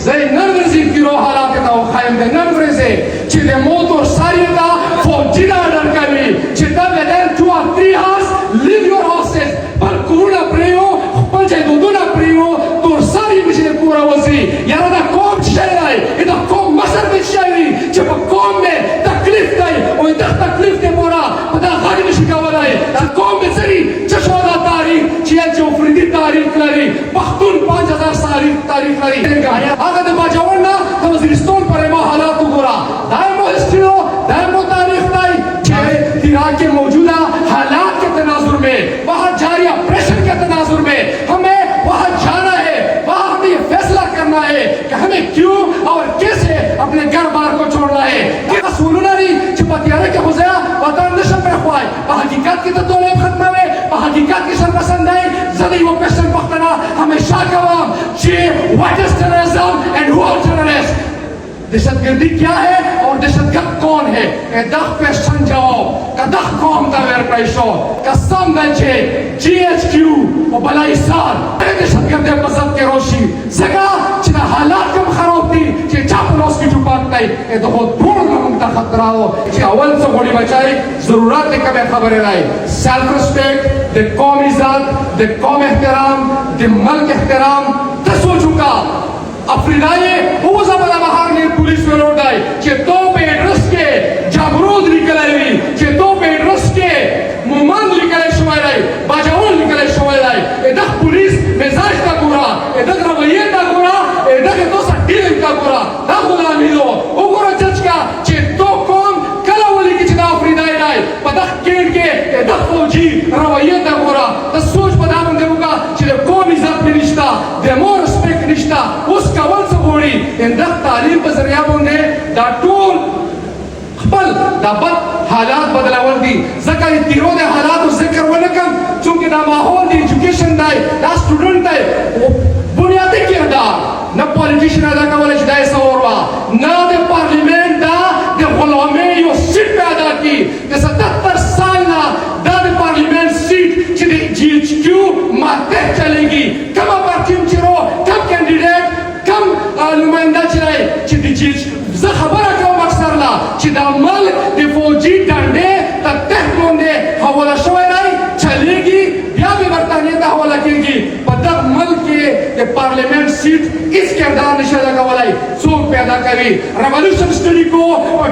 زي نرزي كيرو حالات تا خايم ده نرزي چې د موټر ساری تا فوجي دا درکوي چې دا ودان 2 or 3 hours leave your houses پر کورونا پریو خپل چې دودونه پریو تور ساری مشه پورا وځي یاره دا کوم شي دی دا کوم مسر به شي چې په کوم به تکلیف دی او دا تکلیف ته پورا په دا غاړي نشي کولای دا کوم به سری چې شو دا تاریخ چې جوفریدي تاریخ لري پښتون 5000 سال تاریخ لري هغه د باجوړ نه د وزیرستان پر ما حالات وګورا دایمو هستیو دایمو تاریخ دی چې عراق के मौजूदा हालात के तनाजुर में वहाँ जारी ऑपरेशन के तनाजुर में हमें वहाँ जाना है वहाँ हमें ये फैसला करना है कि हमें क्यों और कैसे अपने घर बार को छोड़ना है क्या सुनूनारी चिपतियारे के हुज़या वतन नशम पे ख्वाई हकीकत की तो तोले खत्म है हकीकत की शर्मसंद है ज़दी वो क्वेश्चन पकड़ना हमेशा कवाम जी what is terrorism and who are terrorist दहशतगर्दी क्या है और दहशतगर्द कौन है दख क्वेश्चन जवाब का दख कौम का वेर पैसो का सम बचे जीएचक्यू और बलाई साल दहशतगर्द मजहब के रोशी जगह चिना हालात कम खराब थी कि चापलोस की चुपात नहीं ये तो बहुत दूर का खतरा हो कि अवल से गोली बचाई जरूरत है कभी खबर है सेल्फ रिस्पेक्ट द कौम इज्जत द कौम एहतराम द मुल्क एहतराम दसो चुका अफ्रीदाई वो ज़बला बाहर ने पुलिस में लौटाई कि तो पेड्रस के जाबरूद निकले कि तो पेड्रस के मुमान निकले शुमाई बाजाउल निकले शुमाई इधर पुलिस मिजाज का पूरा इधर रवैये का पूरा इधर तो सटील का पूरा ना गुलामी दो उगुरा जज का कि तो कौन कला वाली की चिता अफ्रीदाई नहीं पता के इधर फौजी रवैये का पूरा तो सोच पता बंदे होगा कि कौन इज्जत में रिश्ता देमो रिस्पेक्ट रिश्ता उसका वल सबोड़ी इंदक तालीम पर जरिया बोंदे दा टूल खपल दा बद हालात बदलावल दी जका तीरों दे हालात और जिक्र वलकम चूंकि दा माहौल दी एजुकेशन दाई दा स्टूडेंट दाई बुनियादी किरदार न पॉलिटिशियन अदा का वाले दाई सवरवा न दे पार्लियामेंट दा दे गुलामी यो सीट पे अदा की दे 77 साल ना दा दे पार्लियामेंट सीट कि दे जीएचक्यू माते चलेगी कम पार्किंग चिरो कम कैंडिडेट कम नुमाइंदा चलाए कि दे ज खबर का मकसद ला कि दा मल दे फौजी डंडे तक मोंदे हवाला शोराई चलेगी या भी बर्तानिया का हवाला करेगी पता मल के पार्लियामेंट सीट इस किरदार निशाना का वाला सोच पैदा करी रेवोल्यूशन स्टडी को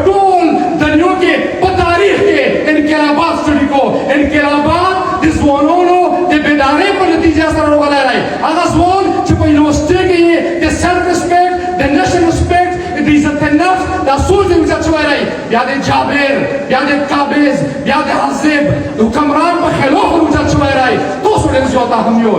टोल दुनिया के तारीख के इनकलाबात स्टडी को इनकलाबात दिस वोनो दे बेदारे पर नतीजा सर वाला है अगर जोन जो यूनिवर्सिटी के they self respect they national respect दे इज्जत नफ्स दा सोच दे इज्जत चुवाई या दे जाबिर या दे काबिज या दे हसीब हुक्मरान पर खिलाफ इज्जत चुवाई तो स्टूडेंट्स जोता हम यो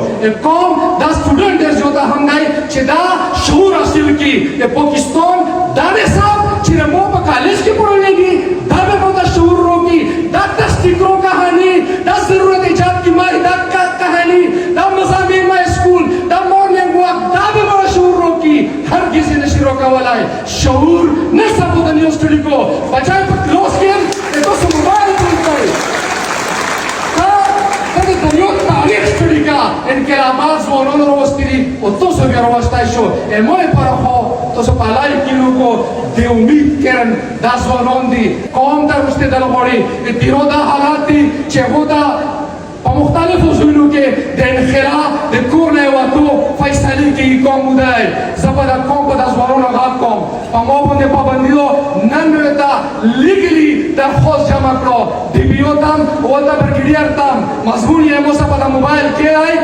कौम दा स्टूडेंट जोता हम नहीं चिदा शऊर हासिल की पाकिस्तान दाने साहब चिरमो पर कॉलेज की पढ़ने की दावे बहुत शऊर रोकी दा तस्तिकरों कहानी दा जरूरत इजाद की मारी दा कहानी दा मज़ामीन में स्कूल दा मॉर्निंग वॉक दावे बहुत शऊर रोकी हर किसी ने शिरो का वाला है शऊर न सब दुनिया स्टडी को बचाए पर क्लोज किया तो मोबाइल पर दुनिया तारीख स्टडी का इनके आवाज वोनों रोस्ती और तो सब रोस्ता शो एमोए पर हो तो सब पालाई किलो को दे उम्मीद करन दास वोनों दी कौम दा रुस्ते दल बड़ी तिरोदा हालाती चेबोदा मुख्तलिफ उसूलों के दिन खिला दे कोरने वातो फैसले की कौम उदाय ज़बदा कौम बदा ज़वारों लगा कौम पमो बंदे पाबंदियों नन्वेता लीगली दरख्वास्त जमा करो दिबियोतम वोटा ब्रिगेडियर मजबूर ये मोसा पता मोबाइल के आई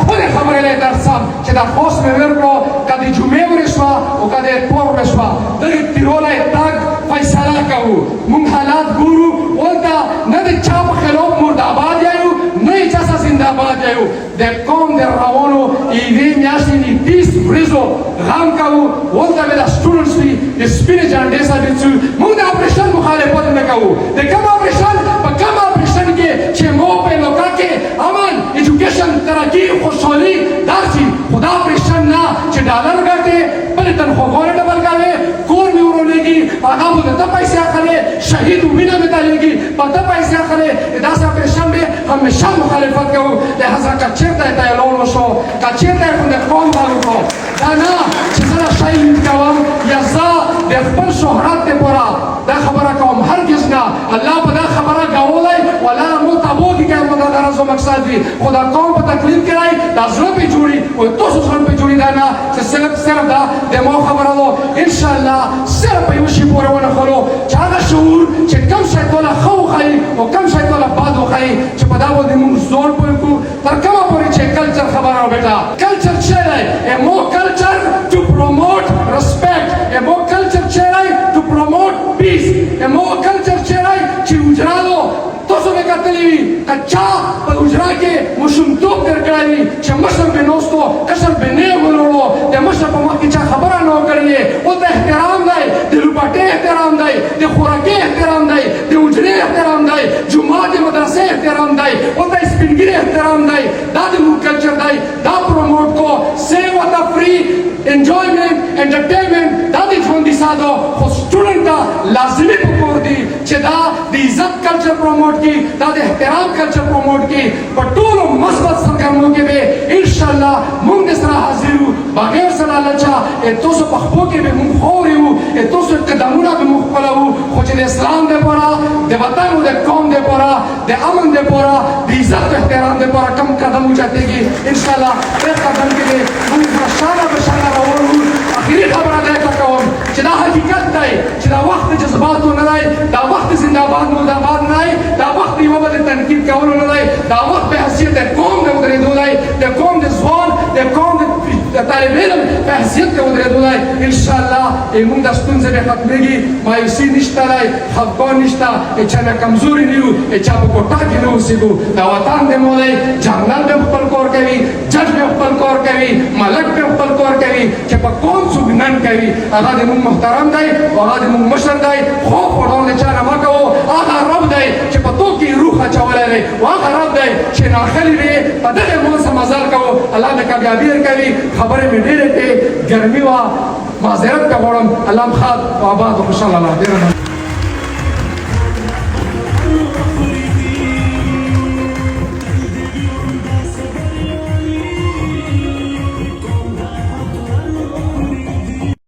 खुद खबर ले दरसम कि दरख्वास्त में वेर को कदी जुमे वरिश्वा और कदी पोर वरिश्वा दरी तिरोला तक फैसला करू मुंहालात गुरु वोटा नदी चाप खिलाफ मुर्दाबाद जायु नहीं जैसा जिंदाबाद जायु दे कौम दे रावणो इवे न्यासी नी 30 ब्रिजो गाम काऊ वोटा में स्टूडेंट्स भी स्पिरिट जानते सा बिचु मुंडा ऑपरेशन मुखालिफत में काऊ दे कम ऑपरेशन के चेमो पे लोका के अमन एजुकेशन तरक्की खुशहाली दारसी खुदा ऑपरेशन ना चे डॉलर गाते पहले तनख्वाह डबल कावे कोर में उड़नेगी आगा बोलता पैसे आखले शहीद उम्मीद में डालेगी पता पैसे आखले इदास ऑपरेशन में हमेशा मुखालिफत करूँ लिहाजा कच्चे तय लोन वशो कच्चे तय कुंडे कौन बालू को दाना चिज़रा शाही خپل شهرت لپاره دا خبره کوم هرگز نه الله په دا خبره غوړای ولا مو تابو کې کوم دا غرض او مقصد وي خدا قوم په تکلیف کړای دا زړه په جوړي او تاسو سره په جوړي دا نه چې صرف دا د مو خبره وو ان شاء الله صرف یو شی پورې ونه خلو چې هغه شعور چې کم شي تولا خو خي او کم شي تولا بادو خي چې په دا باندې موږ زور پوي کو تر کومه پورې چې کلچر خبره بیٹا کلچر څه دی مو کلچر ټو پروموټ ریسپیکټ مو کلچر څه دی ټو پروموټ پیس مو کلچر څه دی چې وجرالو تاسو به کتلی وي کچا په اجرا کې مشمتوب درکړی چې مشر به نوستو کشر به نه ولولو د مشر په مخ کې چا خبره نه کړی او ته احترام دی د لوبټه احترام دی د خوراکي احترام دی د اجرې احترام دی جمعه د مدرسې احترام دی او ته سپینګری احترام دی دا د مو کلچر دی دا پروموټ کو سیو اتا فری انجوایمنت انټرټینمنت دا د ژوند دي ساده خو سټوډنټ لازمي پکور دي چې دا د عزت کلچر پروموټ کی دا د احترام کلچر پروموټ کی په ټولو مثبت سرګرمو کې به ان شاء الله موږ سره حاضر یو بغیر سره لچا تاسو په خپل کې به موږ خورو تاسو قدمونه به موږ خپلو خو چې د اسلام لپاره د وطن او د قوم لپاره د امن لپاره د عزت احترام لپاره کم قدم وچاتېږي ان شاء الله په قدم کې موږ شانه به شانه راوړو اخیری خبره ده کوم چې دا حقیقت دی چې دا وخت جذباتو نه دی دا وخت زنده باد نو دا باد نه دی دا وخت یو بل تنقید کولو نه دی دا وخت په حیثیت د قوم د ودرېدو دی د قوم د ځوان د قوم د طالب علم په حیثیت کې ودرېدو دی ان شاء الله موږ د ستونزې به ختمېږي مایوسي نشته دی خفګان نشته چا نه کمزوري نه یو چا په کوټه کې نه اوسېږو دا وطن د مو دی جنرال به خپل کار کوي جج به خپل کار کوي ملک به خپل کار کوي چې په قوم څوک نن کوي هغه د موږ محترم دی او هغه د موږ مشر دی خوف وړاندې چا نه مه کوو هغه رب دی چې په تو کې روح اچولی دی او هغه رب دی چې ناخلي دی په دغه مونځ مزل کوو الله د کامیابي ورکوي خبرې مې ډېرې کړې ګرمي وه معذرت ته غواړم الله م ښاد او آباد او خوشحاله الله ډېره